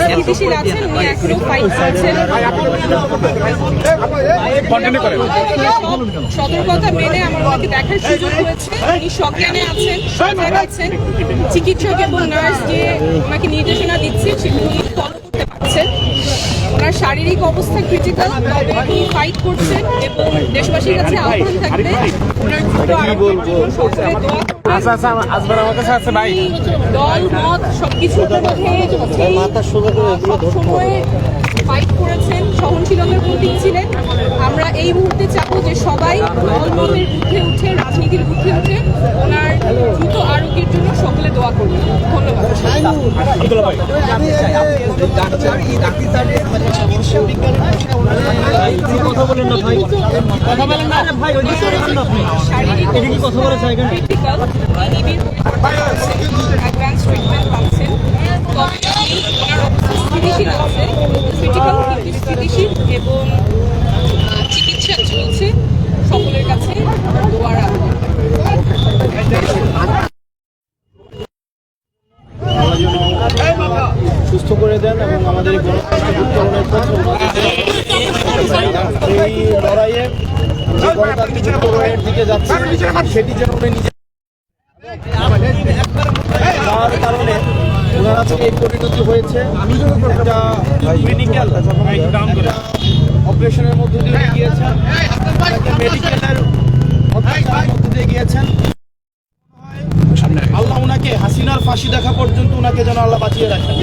স্থিতিশীল আছেন, উনি এখনো ফাইট করছেন। সতর্কতা মেনে আমার ওনাকে দেখার সুযোগ হয়েছে। উনি সজ্ঞানে আছেন, সজাগ আছেন। চিকিৎসক এবং নার্স যে ওনাকে নির্দেশনা দিচ্ছে সেগুলো উনি ফলো করতে পারছেন। ওনার শারীরিক অবস্থা ক্রিটিক্যাল, তবে উনি ফাইট করছেন এবং দেশবাসীর কাছে আহ্বান থাকবে দল মত সবকিছুর মধ্যে সবসময় ফাইট করেছেন, সহনশীলতার প্রতীক ছিলেন। আমরা এই মুহূর্তে চাবো যে সবাই দল মতের ঊর্ধ্বে উঠে, রাজনীতির ঊর্ধ্বে উঠে ওনার দ্রুত আরোগ্যের জন্য সকলে দোয়া করবেন। ধন্যবাদ। স্থিতিশীল এবং চিকিৎসা চলছে। সকলের কাছে দোয়ার আহ্বান। সুস্থ করে দেন এবং আমাদের এই লড়াইয়ে যে গণতান্ত্রিক উত্তরণের দিকে যাচ্ছে সেটি যেন উনি নিজে, যার কারণে ওনার আজকে এই পরিণতি হয়েছে। একটা ক্লিনিক্যাল অপারেশনের মধ্য দিয়ে গিয়েছেন, মেডিকেলের মধ্য দিয়ে গিয়েছেন। আল্লাহ ওনাকে হাসিনার ফাঁসি দেখা পর্যন্ত ওনাকে যেন আল্লাহ বাঁচিয়ে রাখেন।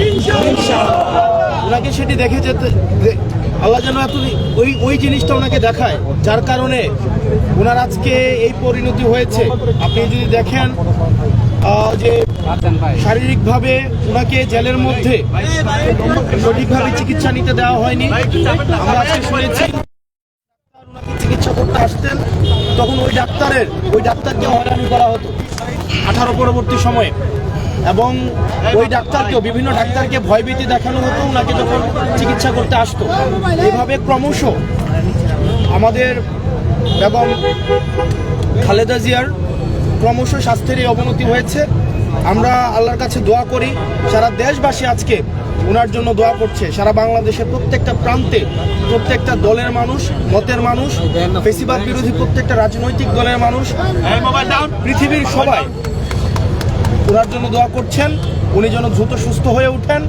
ওনাকে সেটি দেখে যেতে আল্লাহ যেন এত ওই জিনিসটা ওনাকে দেখায়, যার কারণে ওনার আজকে এই পরিণতি হয়েছে। আপনি যদি দেখেন যে শারীরিকভাবে ওনাকে জেলের মধ্যে সঠিকভাবে চিকিৎসা নিতে দেওয়া হয়নি। আমরা আজকে শুনেছি ওনাকে চিকিৎসা করতে আসতেন, তখন ওই ডাক্তারকে হয়রানি করা হতো 18 পরবর্তী সময়ে, এবং ওই ডাক্তারকেও বিভিন্ন ডাক্তারকে ভয়ভীতি দেখানো হতো ওনাকে যখন চিকিৎসা করতে আসতো। এভাবে ক্রমশ আমাদের এবং খালেদা জিয়ার ক্রমশ স্বাস্থ্যের এই অবনতি হয়েছে। আমরা আল্লাহর কাছে দোয়া করি, সারা দেশবাসী আজকে ওনার জন্য দোয়া করছে। সারা বাংলাদেশের প্রত্যেকটা প্রান্তে প্রত্যেকটা দলের মানুষ, মতের মানুষ, ফেসিবাদ বিরোধী প্রত্যেকটা রাজনৈতিক দলের মানুষ, পৃথিবীর সবাই ওনার জন্য দোয়া করছেন। উনি যেন দ্রুত সুস্থ হয়ে উঠেন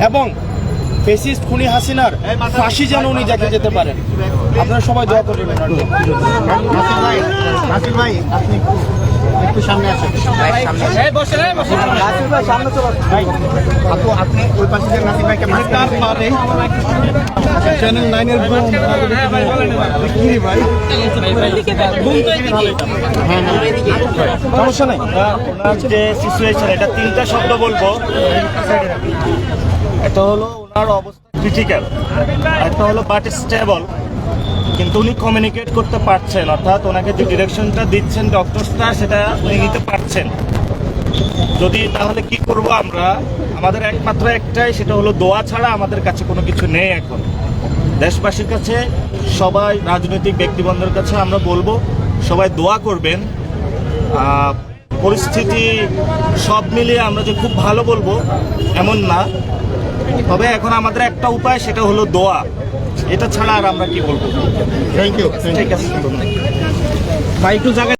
এবং ফেসিস্ট খুনি হাসিনার ফাঁসি যেন উনি দেখে যেতে পারেন। আপনারা সবাই দোয়া করবেন ওনার জন্য। একটু সামনে আসেন, আপনি ওই পাশে নাসির ভাইকে চ্যানেল 9-এর সমস্যা নাই। ওনার যে সিচুয়েশন, এটা 3টা শব্দ বলবো। একটা হলো ওনার অবস্থা ক্রিটিক্যাল, একটা হলো বাট স্টেবল, কিন্তু উনি কমিউনিকেট করতে পারছেন, অর্থাৎ ওনাকে যে ডিরেকশনটা দিচ্ছেন ডক্টরসটা সেটা উনি নিতে পারছেন। যদি তাহলে কি করব আমরা, আমাদের একমাত্র একটাই, সেটা হলো দোয়া ছাড়া আমাদের কাছে কোনো কিছু নেই এখন। দেশবাসীর কাছে, সবাই রাজনৈতিক ব্যক্তিবর্গের কাছে আমরা বলবো সবাই দোয়া করবেন। পরিস্থিতি সব মিলিয়ে আমরা যে খুব ভালো বলবো এমন না, তবে এখন আমাদের একটা উপায়, সেটা হলো দোয়া। এটা ছাড়া আর আমরা কি বলবো। Thank you. ঠিক আছে ভাই, একটু জায়গায়